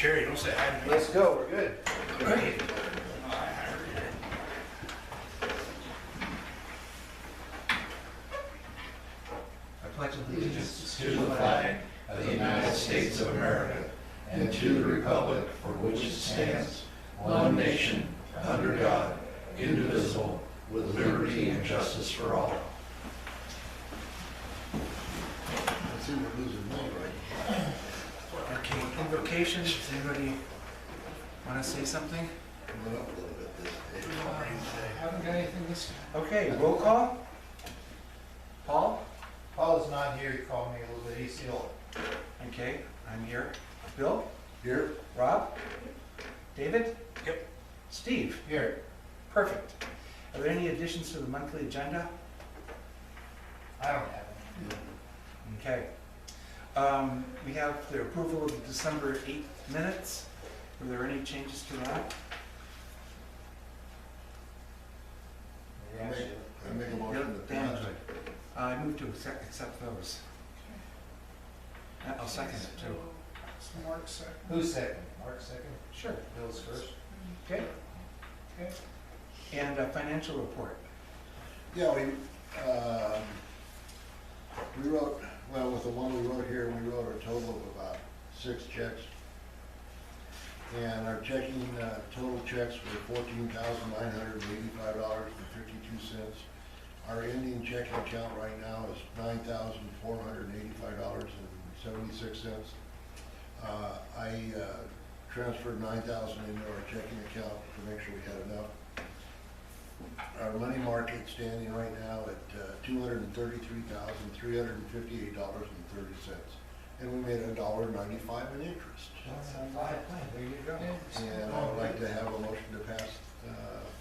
chair, you don't say hi to me. Let's go, we're good. I pledge allegiance to the flag of the United States of America and to the republic for which it stands, one nation, under God, indivisible, with liberty and justice for all. I see we're losing money, right? Okay, invocation, does anybody want to say something? Went up a little bit this day. Haven't got anything this time. Okay, roll call. Paul? Paul is not here, he called me a little bit, he's ill. Okay, I'm here. Bill? Here? Rob? David? Yep. Steve? Here. Perfect. Are there any additions to the monthly agenda? I don't have any. Okay. We have the approval of the December 8th minutes. Were there any changes to that? I make a motion to Dan, pass. I move to accept those. I'll second it too. Mark second. Who's second? Mark second? Sure. Bill's first? Okay. Okay. And a financial report. Yeah, we wrote, well, with the one we wrote here, we wrote a total of about 6 checks. And our checking, total checks were $14,985.52. Our ending checking account right now is $9,485.76. I transferred $9,000 into our checking account to make sure we had enough. Our money market standing right now at $233,358.30. And we made $1.95 in interest. There you go. And I would like to have a motion to pass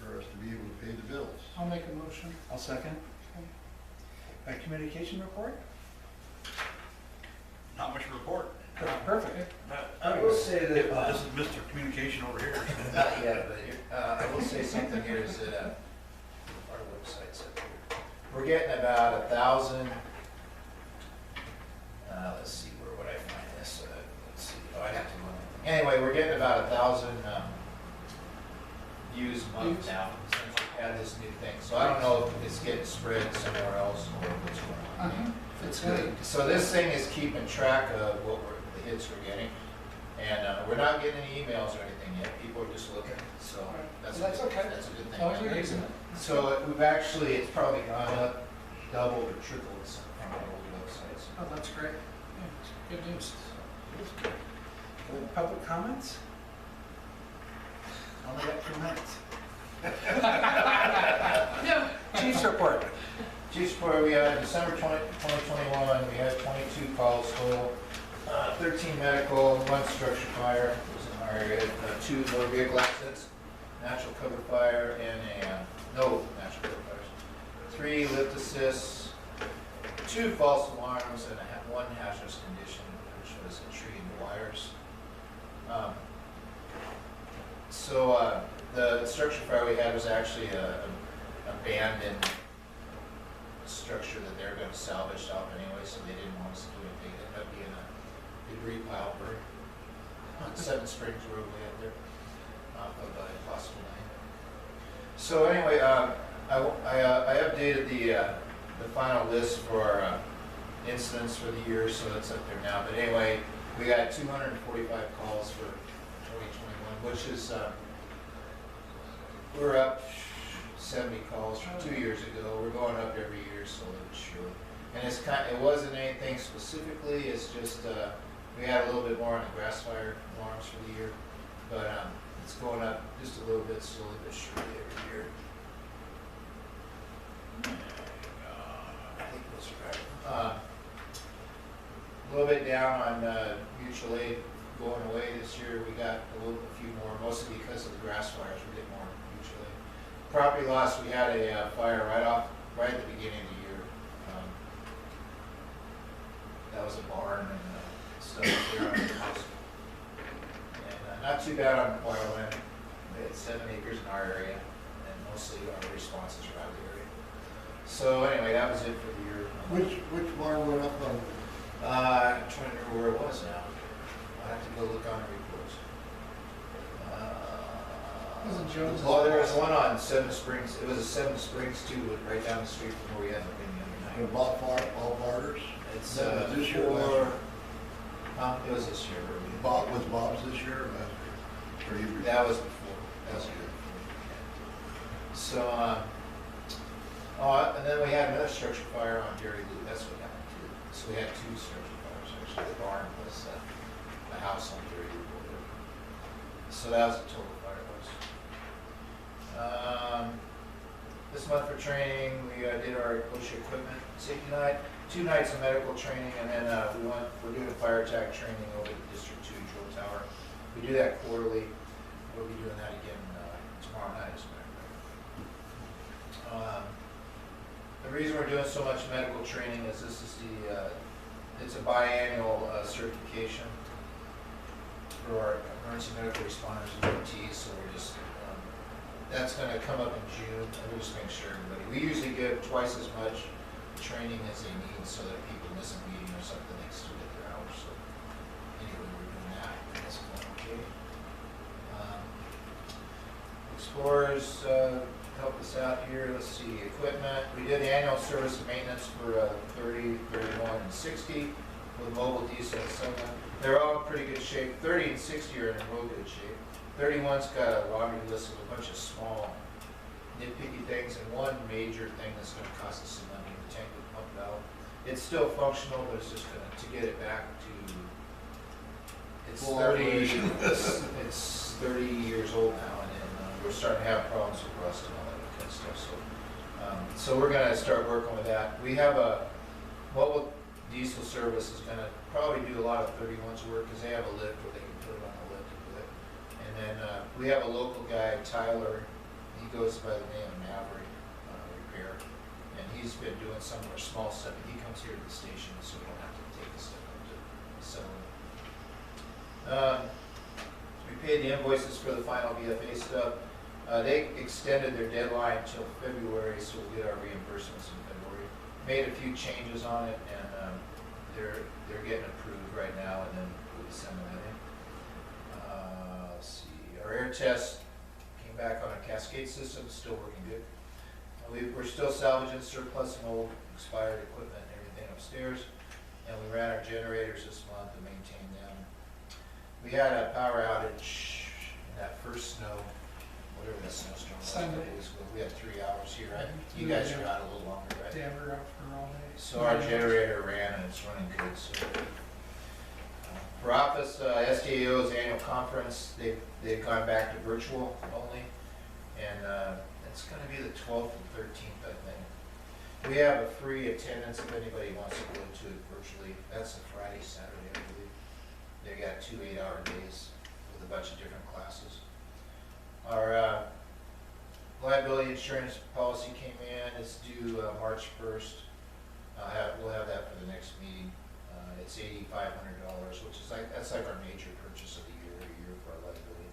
for us to be able to pay the bills. I'll make a motion. I'll second. A communication report? Not much to report. Perfect. I will say that, This is Mr. Communication over here. not yet, but I will say something here is that our website's up here. We're getting about 1,000, let's see, where would I find this? Let's see, oh, I'd have to look. Anyway, we're getting about 1,000 views a month now since we had this new thing. So I don't know if it's getting spread somewhere else or what's going on. It's Good. So this thing is keeping track of what the hits we're getting. And we're not getting any emails or anything yet. People are just looking. So that's That's good. okay. That's a good As long as thing. you're using it. So we've actually, it's probably gone up, doubled or tripled from our old websites. Oh, that's great. Yeah, it's good news. Public comments? Only got 2 minutes. Yeah. Chief's report. Chief's report, we had December 2021, we had 22 calls total, 13 medical, 1 structure fire, was in our area, 2 motor vehicle accidents, natural cover fire, and no natural cover fires, 3 lift assists, 2 false alarms, and 1 hazardous condition, which was a tree and wires. The structure fire we had was actually a abandoned structure that they're going to salvage off anyway, so they didn't want us to do anything. It ended up being a debris pile burn on 7 Springs Road way up there off of Possible Lane. So anyway, I updated the final list for our incidents for the year, so it's up there now. But anyway, we got 245 calls for 2021, which is we're up 70 calls from 2 years ago. We're going up every year slowly but surely. And it wasn't anything specifically. It's just we had a little bit more on the grass fire alarms for the year, but it's going up just a little bit slowly but surely every year. I think those are right. A little bit down on mutual aid going away this year. We got a few more, mostly because of the grass fires. We get more mutual aid. Property loss, we had a fire right at the beginning of the year. That was a barn and stuff there on the house. And not too bad on oil land. We had 7 acres in our area, and mostly our responses around the area. So anyway, that was it for the year. Which barn went up on? I'm trying to remember where it was now. I have to go look on the reports. Jones. Oh, there was one on Seven Springs, it was a Seven Springs too, right down the street from where we had the thing the other And night. Bob Barter's? It's, That was this year or last year? It was this year, early. Was Bob's this year or last year? Or you- That was before, that was good. So, and then we had another structure fire on Dairy Loop, that's what happened too. So we had two structure fires, actually, the barn plus the house on Dairy Loop over there. So that was a total fire loss. This month for training, we did our OSHA equipment safety night, 2 nights of medical training, and then we're doing fire attack training over the District 2 drill tower. We do that quarterly. We'll be doing that again tomorrow night, as a matter of fact. The reason we're doing so much medical training is this is it's a biannual certification for our emergency medical responders and EMTs, so we're just, that's gonna come up in June, and we'll just make sure everybody, we usually give twice as much training as they need, so that people miss a meeting or something, they still get their hours, so anyway, we're doing that, that's going okay. Explorers, help us out here, let's see, equipment, we did the annual service and maintenance for 30, 31, and 60 with mobile diesel and Sunland. They're all in pretty good shape. 30 and 60 are in real good shape. 31's got a laundry list of a bunch of small nitpicky things and one major thing that's going to cost us some money, the tank with pump valve. It's still functional, but it's just going to get it back to, it's Full 30, operation. it's 30 years old now, and we're starting to have problems with rust and all that kind of stuff. So we're going to start working with that. We have a mobile diesel service is going to probably do a lot of 31's work because they have a lift where they can put it on the lift and do it. And then we have a local guy, Tyler. He goes by the name of Maverick Repair, and he's been doing some of our small stuff. He comes here to the station, so we don't have to take the stuff up to sell. We paid the invoices for the final VFA stuff. They extended their deadline until February, so we'll get our reimbursements in February. Made a few changes on it, and they're getting approved right now, and then we'll be sending that in. Let's see, our air test came back on a Cascade system, still working good. We're still salvaging surplus and old expired equipment and everything upstairs, and we ran our generators this month to maintain them. We had a power outage in that first snow, whatever that snowstorm was. Sunday. We had 3 hours here. You guys were out a little longer, right? Yeah, we're out for all day. So our generator ran and it's running good, so. For office, SDAO's annual conference, they've gone back to virtual only, and it's gonna be the 12th and 13th, I think. We have a free attendance if anybody wants to go to it virtually. That's a Friday, Saturday, I believe. They got 2 8-hour days with a bunch of different classes. Our liability insurance policy came in, it's due March 1st. We'll have that for the next meeting. It's $8,500, which is that's like our major purchase of the year, every year for our liability.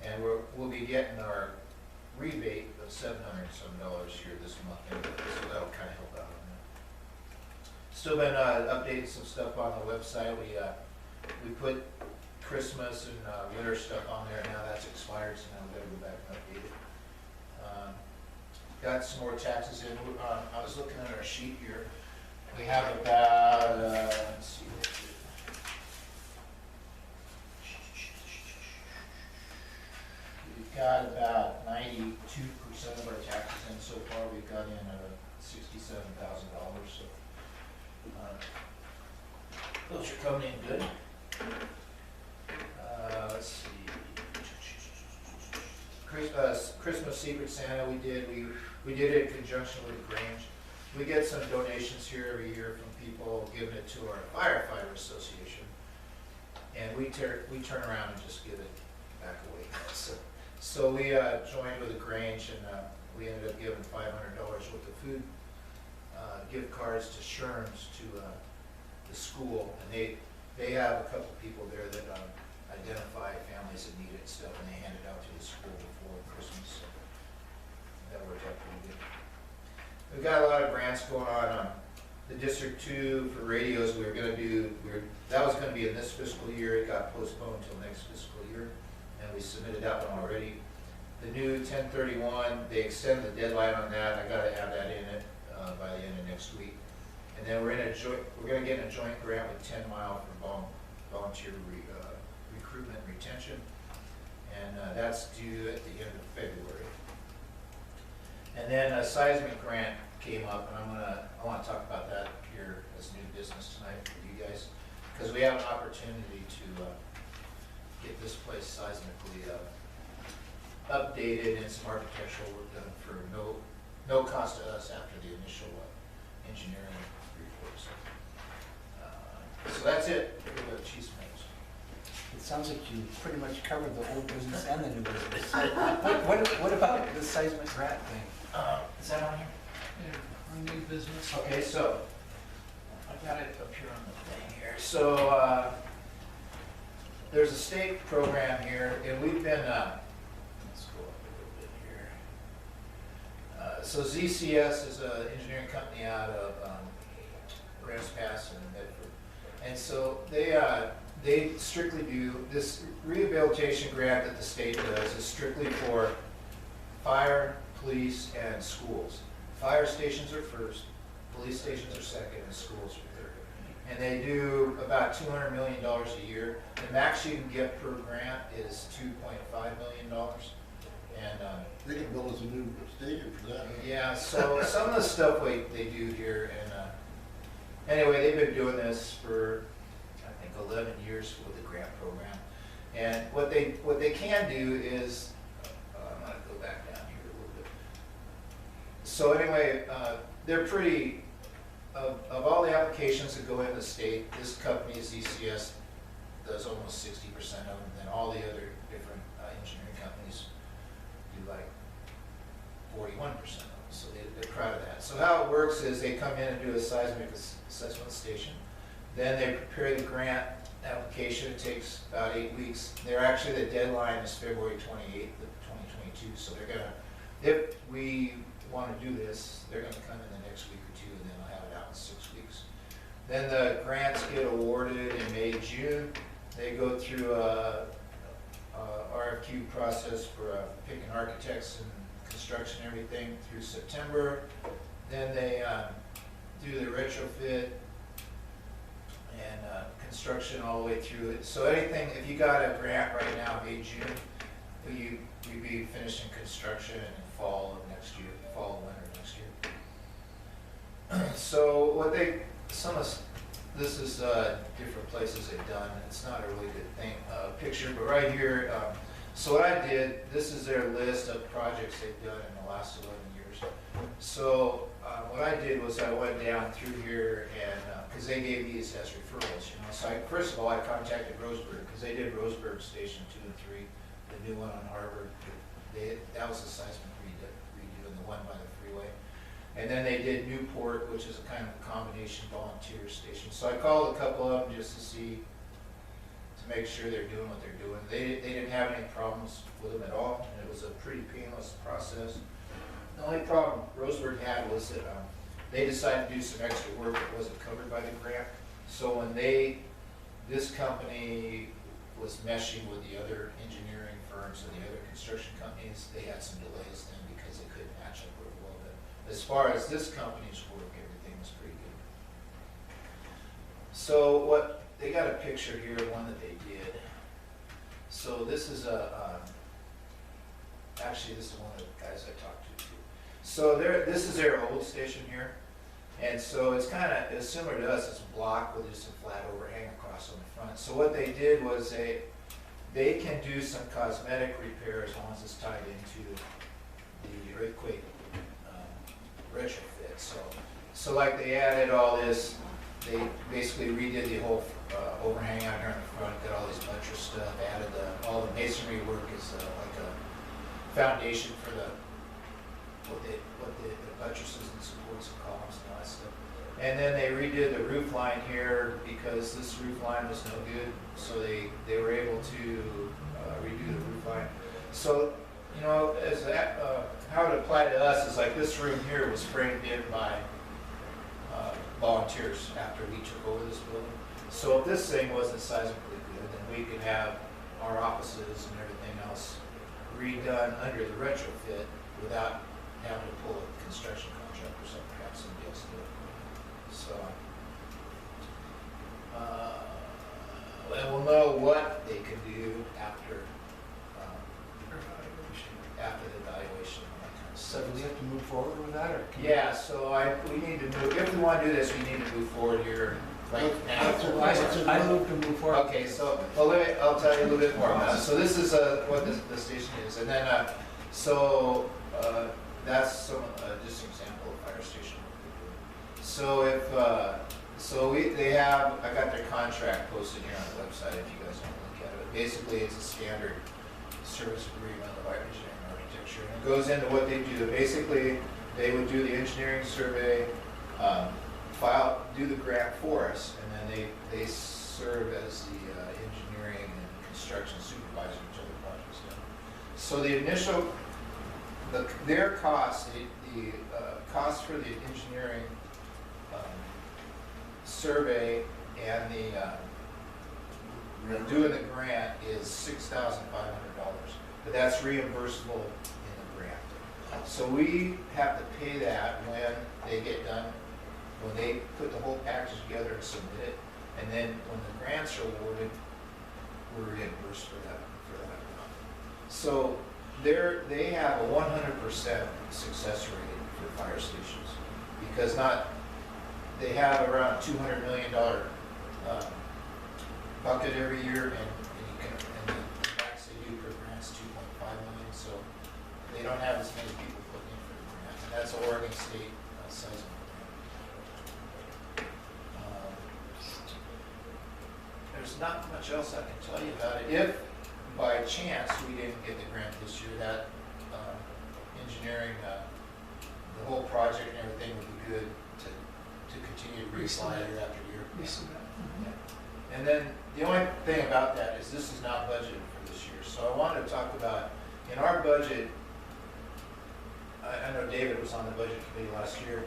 And we'll be getting our rebate of $700 some here this month, so that'll kind of help out on that. Still been updating some stuff on the website. We put Christmas and winter stuff on there, now that's expired, so now we gotta go back and update it. Got some more taxes in. I was looking at our sheet here. We have about, let's see. We've got about 92% of our taxes in so far. We've got in $67,000, so those are coming in good. Let's see. Christmas Secret Santa we did it in conjunction with the Grange. We get some donations here every year from people giving it to our firefighter association, and we turn around and just give it back away. So we joined with the Grange, and we ended up giving $500 worth of food gift cards to Sherms to the school, and they have a couple people there that identify families that need it and stuff, and they hand it out to the school before Christmas. So that worked out pretty good. We've got a lot of grants going on. The District 2 for radios, that was going to be in this fiscal year. It got postponed until next fiscal year, and we submitted that one already. The new 1031, they extended the deadline on that. I gotta have that in it by the end of next week. And then we're gonna get in a joint grant with 10 Mile for volunteer recruitment and retention. And that's due at the end of February. And then a seismic grant came up, and I want to talk about that here as new business tonight for you guys, because we have an opportunity to get this place seismically updated and some architectural work done for no cost to us after the initial engineering reports. So that's it for the chief's notes. It sounds like you pretty much covered the old business and the new business. What about the seismic grant thing? Is that on here? Yeah, on new business. Okay, so I got it up here on the thing here. So there's a state program here, and we've been, let's go up a little bit here. So ZCS is an engineering company out of Grants Pass and Medford. And so they strictly do, this rehabilitation grant that the state does is strictly for fire, police, and schools. Fire stations are first, police stations are second, and schools are third. And they do about $200 million a year. The max you can get per grant is $2.5 million. And They can build us a new stadium for that. yeah, so some of the stuff they do here, and anyway, they've been doing this for, I think, 11 years with the grant program. And what they can do is, I'm gonna go back down here a little bit. So anyway, they're pretty, of all the applications that go into the state, this company, ZCS, does almost 60% of them, and all the other different engineering companies do like 41% of them, so they're proud of that. So how it works is they come in and do a seismic assessment station, then they prepare the grant application. It takes about 8 weeks. They're actually, the deadline is February 28th of 2022, so they're gonna, if we want to do this, they're gonna come in the next week or two, and then I'll have it out in 6 weeks. Then the grants get awarded in May, June. They go through a RFQ process for picking architects and construction, everything through September. Then they do the retrofit and construction all the way through it. So anything, if you got a grant right now, May, June, you'd be finishing construction in fall of next year, fall, winter next year. So what this is different places they've done. It's not a really good thing, picture, but right here, so what I did, this is their list of projects they've done in the last 11 years. So what I did was I went down through here, and because they gave these as referrals, So first of all, I contacted Roseburg, because they did Roseburg Station 2 and 3, the new one on Harvard. That was a seismic redo, and the one by the freeway. And then they did Newport, which is a kind of combination volunteer station. So I called a couple of them just to make sure they're doing what they're doing. They didn't have any problems with them at all, and it was a pretty painless process. The only problem Roseburg had was that they decided to do some extra work that wasn't covered by the grant. So when this company was meshing with the other engineering firms and the other construction companies, they had some delays then because they couldn't match up real well. But as far as this company's work, everything was pretty good. So they got a picture here, one that they did. So this is actually this is one of the guys I talked to too. So this is their old station here. And so it's kind of similar to us. It's a block with just a flat overhang across on the front. So what they did was they can do some cosmetic repair as long as it's tied into the earthquake retrofit. So like they added all this, they basically redid the whole overhang out here in the front, got all this buttress stuff, added all the masonry work is like a foundation for what the buttresses and supports and columns and all that stuff. And then they redid the roof line here because this roof line was no good, so they were able to redo the roof line. So, as how it applied to us is like this room here was framed in by volunteers after we took over this building. So if this thing wasn't seismically good, then we could have our offices and everything else redone under the retrofit without having to pull a construction contract or something, have somebody else do it. So, and we'll know what they can do after, after the evaluation and that kind of So stuff. do we have to move forward with that, or? Yeah, so we need to move, if we want to do this, we need to move forward here right now. I move to move forward. Okay, so, well, I'll tell you a little bit more about it. So this is what the station is, and then, that's some, just an example of fire station work we do. So if, I got their contract posted here on the website if you guys want to look at it. Basically, it's a standard service agreement of engineering and architecture. And it goes into what they do. Basically, they would do the engineering survey, do the grant for us, and then they serve as the engineering and construction supervisor until the project's done. So the initial, their cost, the cost for the engineering survey and doing the grant is $6,500, but that's reimbursable in the grant. So we have to pay that when they get done, when they put the whole package together and submit it, and then when the grants are awarded, we're reimbursed for that amount. So they have a 100% success rate for fire stations, because they have around $200 million bucket every year, and the max they do per grant is $2.5 million, so they don't have as many people putting in for the grant, and that's Oregon State seismic grant. There's not much else I can tell you about it. If by chance we didn't get the grant this year, that engineering, the whole project and everything would be good to continue to reapply year after year. Yeah. And then the only thing about that is this is not budgeted for this year. So I wanted to talk about, in our budget, I know David was on the budget committee last year,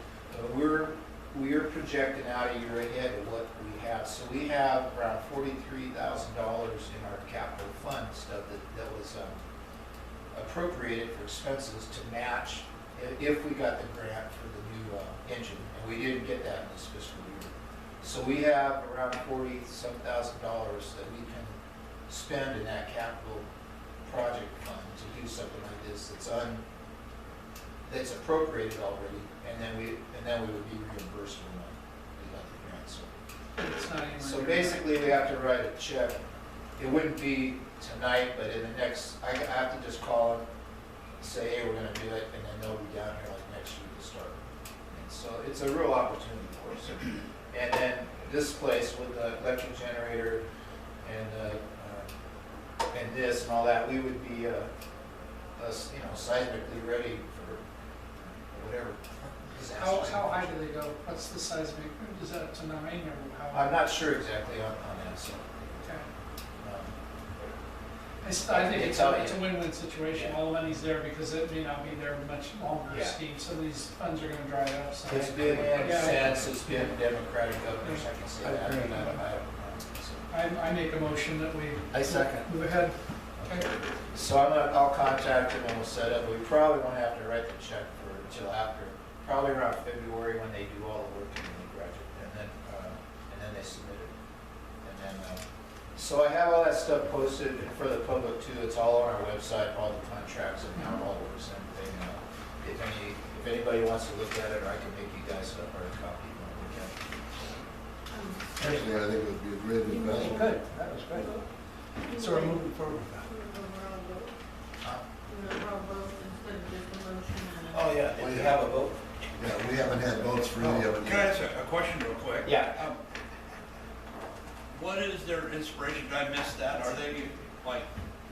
we are projecting out a year ahead of what we have. So we have around $43,000 in our capital fund stuff that was appropriated for expenses to match if we got the grant for the new engine, and we didn't get that in this fiscal year. So we have around $40,000 that we can spend in that capital project fund to do something like this that's appropriated already, and then we would be reimbursed when we got the grant. It's not even. So basically, we have to write a check. It wouldn't be tonight, but in the next, I have to just call them, say, hey, we're gonna do it, and then they'll be down here like next week to start. And so it's a real opportunity for us. And then this place with the electric generator and this and all that, we would be, seismically ready for whatever disaster. How high do they go? What's the seismic? Is that to 9 or how? I'm not sure exactly on that, so. Okay. um, I think it's tell a you. win-win situation. Yeah. All the money's there because it may not be there much longer, Yeah. Steve. Some of these funds are gonna dry up. So It's been in Yeah. since it's been Democratic governors, I can say I that. agree. I don't know, so. I make a motion that we. I second. Move ahead. Okay. So I'll contact them and we'll set up, we probably won't have to write the check until after, probably around February when they do all the work and they graduate, and then they submit it. And then, so I have all that stuff posted for the public too, it's all on our website, all the contracts and how it all works and everything. If anybody wants to look at it, or I can make you guys a hard copy if you want to look at it. Personally, I think it would be a great investment. Good. That was great. So we're moving forward. Oh, yeah, did you have a vote? Yeah, we haven't had votes for any of it Can I yet. ask a question real quick? Yeah. What is their inspiration? Did I miss that? Are they like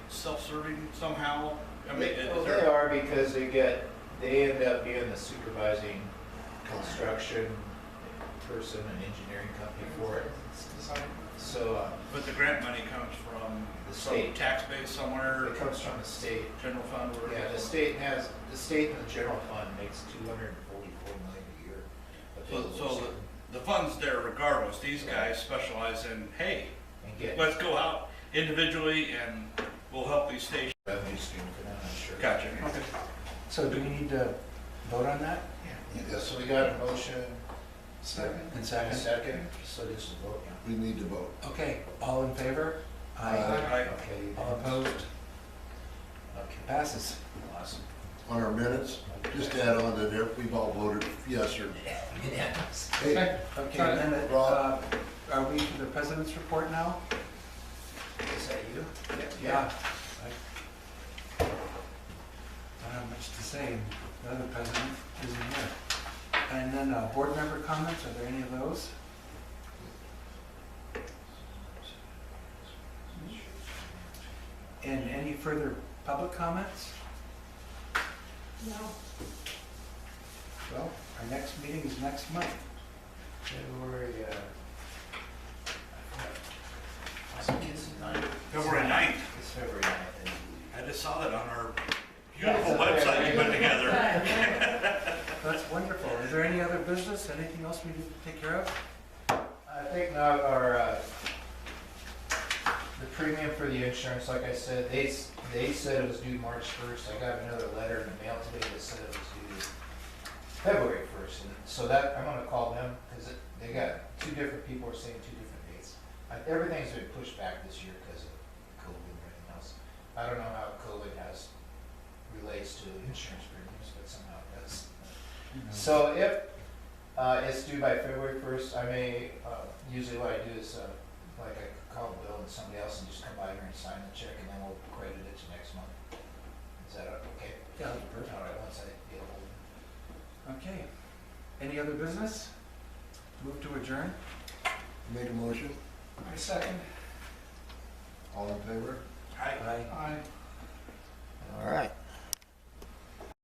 self-serving somehow? I mean, Well, is they there? are because they end up being the supervising construction person and engineering company for it. It's designed. So, But the grant money comes from The some state. tax base somewhere, it comes from the state. general fund, or Yeah, the state and the general fund makes $244 million a year. So the fund's there regardless. These guys specialize in, hey, And get, let's go out individually and will help these stations. Revenue stream for them, I'm sure. Gotcha. Okay. So do we need to vote on that? Yeah, so we got a motion, Second. In and a second? second, so this is a vote, yeah. We need to vote. Okay, all in favor? Aye. Okay. All opposed? Okay, Passes. awesome. On our minutes, just to add on that there, we've all voted yes or. Unanimous. Hey, Okay, Got it. and then, Rob. are we to the president's report now? Is that you? Yeah. I don't have much to say, the other president isn't here. And then, board member comments, are there any of those? And any further public comments? No. Well, our next meeting is next month. February, I think it's the 9th. February 9th. It's February 9th. I just saw that on our beautiful website you put together. That's wonderful. Is there any other business, anything else we need to take care of? I think now our, the premium for the insurance, like I said, they said it was due March 1st. I got another letter in the mail today that said it was due February 1st. And so that, I'm gonna call them, because they got two different people are saying two different dates. Everything's been pushed back this year because of COVID and everything else. I don't know how COVID relates to insurance premiums, but somehow it does. So if it's due by February 1st, I may, usually what I do is, like I call Bill and somebody else and just come by here and sign the check, and then we'll credit it to next month. Is that okay? Yeah, that's perfect. All right, once I get a hold of it. Okay. Any other business? Move to adjourn? make a motion, I second. all in favor? Hi. Aye. Aye.